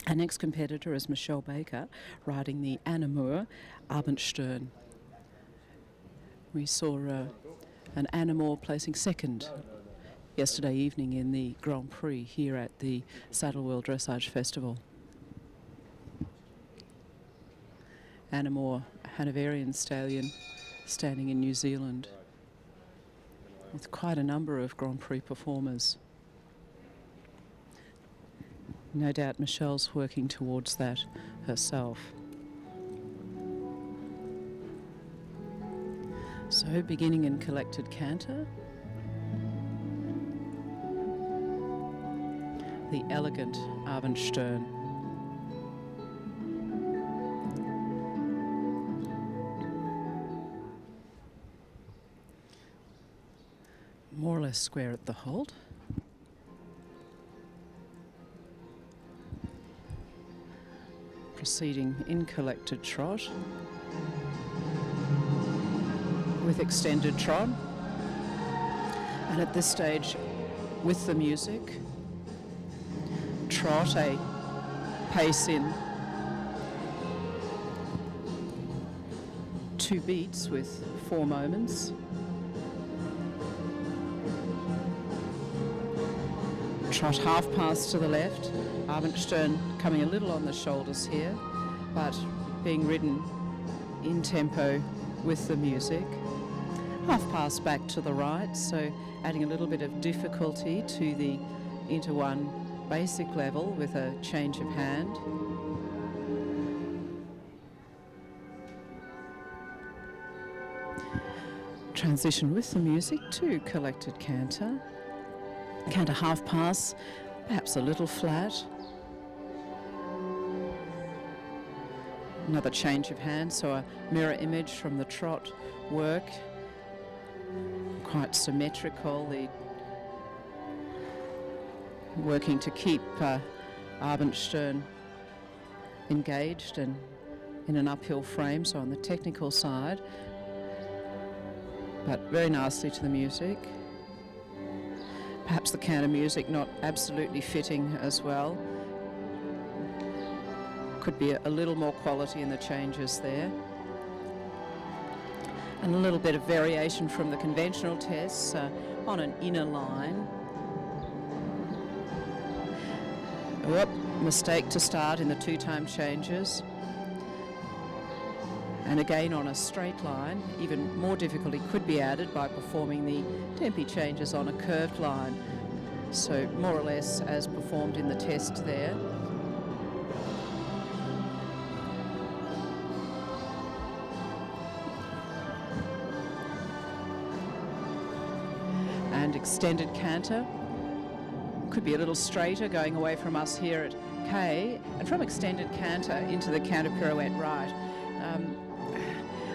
Our next competitor is Michelle Baker, riding the Animur Abendstern. We saw an Animur placing second yesterday evening in the Grand Prix here at the Saddleworld Dressage Festival. Animur, Hanoverian stallion, standing in New Zealand with quite a number of Grand Prix performers. No doubt Michelle's working towards that herself. So beginning in collected canter, the elegant Abendstern. More or less square at the halt. Proceeding in collected trot with extended trot, and at this stage with the music, trot a pace in 2 beats with 4 moments. Trot half pass to the left. Abendstern coming a little on the shoulders here, but being ridden in tempo with the music. Half pass back to the right, so adding a little bit of difficulty to the into one basic level with a change of hand. Transition with the music to collected canter. Canter half pass, perhaps a little flat. Another change of hand, so a mirror image from the trot work. Quite symmetrical, the working to keep Abendstern engaged and in an uphill frame, so on the technical side, but very nicely to the music. Perhaps the canter music not absolutely fitting as well. Could be a little more quality in the changes there. And a little bit of variation from the conventional tests on an inner line. Whoop, mistake to start in the 2-time changes. And again on a straight line, even more difficulty could be added by performing the tempi changes on a curved line. So more or less as performed in the test there. And extended canter. Could be a little straighter going away from us here at K, and from extended canter into the canter pirouette right.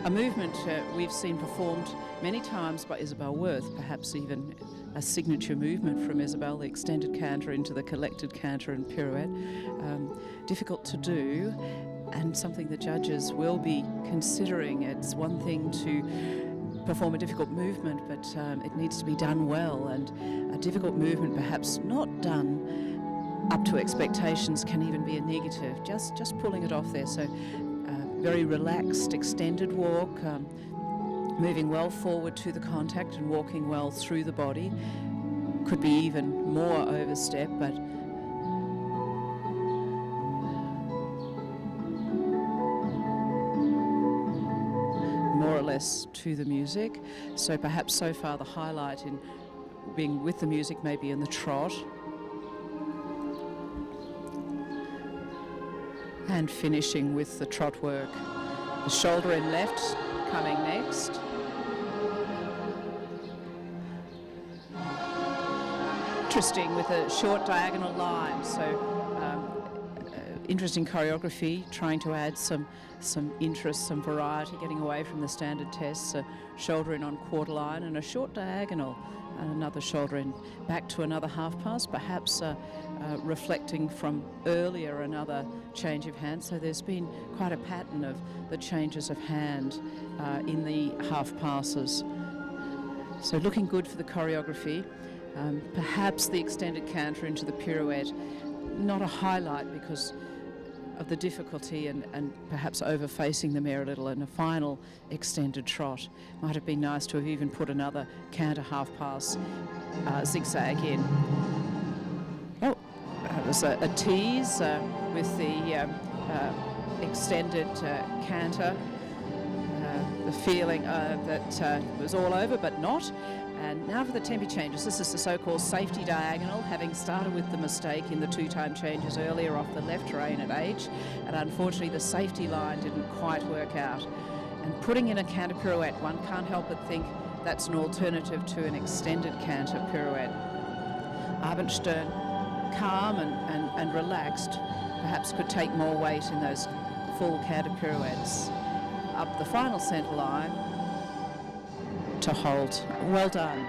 A movement we've seen performed many times by Isabel Worth, perhaps even a signature movement from Isabel, the extended canter into the collected canter and pirouette. Difficult to do, and something the judges will be considering. It's one thing to perform a difficult movement, but it needs to be done well, and a difficult movement perhaps not done up to expectations can even be a negative, just pulling it off there. So very relaxed extended walk, moving well forward to the contact and walking well through the body. Could be even more overstep, but more or less to the music. So perhaps so far the highlight in being with the music maybe in the trot. And finishing with the trot work. The shoulder in left coming next. Interesting with a short diagonal line, so interesting choreography, trying to add some interest, some variety, getting away from the standard tests. A shoulder in on quarter line and a short diagonal, and another shoulder in back to another half pass, perhaps reflecting from earlier another change of hand. So there's been quite a pattern of the changes of hand in the half passes. So looking good for the choreography. Perhaps the extended canter into the pirouette, not a highlight because of the difficulty and perhaps over-facing the mare a little in a final extended trot. Might have been nice to have even put another canter half-pass zigzag in. Oh, that was a tease with the extended canter. The feeling that it was all over, but not. And now for the tempo changes. This is the so-called safety diagonal, having started with the mistake in the two-time changes earlier off the left rein at H, and unfortunately the safety line didn't quite work out. And putting in a canter pirouette, one can't help but think that's an alternative to an extended canter pirouette. Abendstern, calm and relaxed, perhaps could take more weight in those full canter pirouettes. Up the final centre line to halt. Well done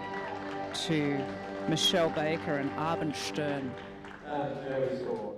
to Michelle Baker and Abendstern. And there we score.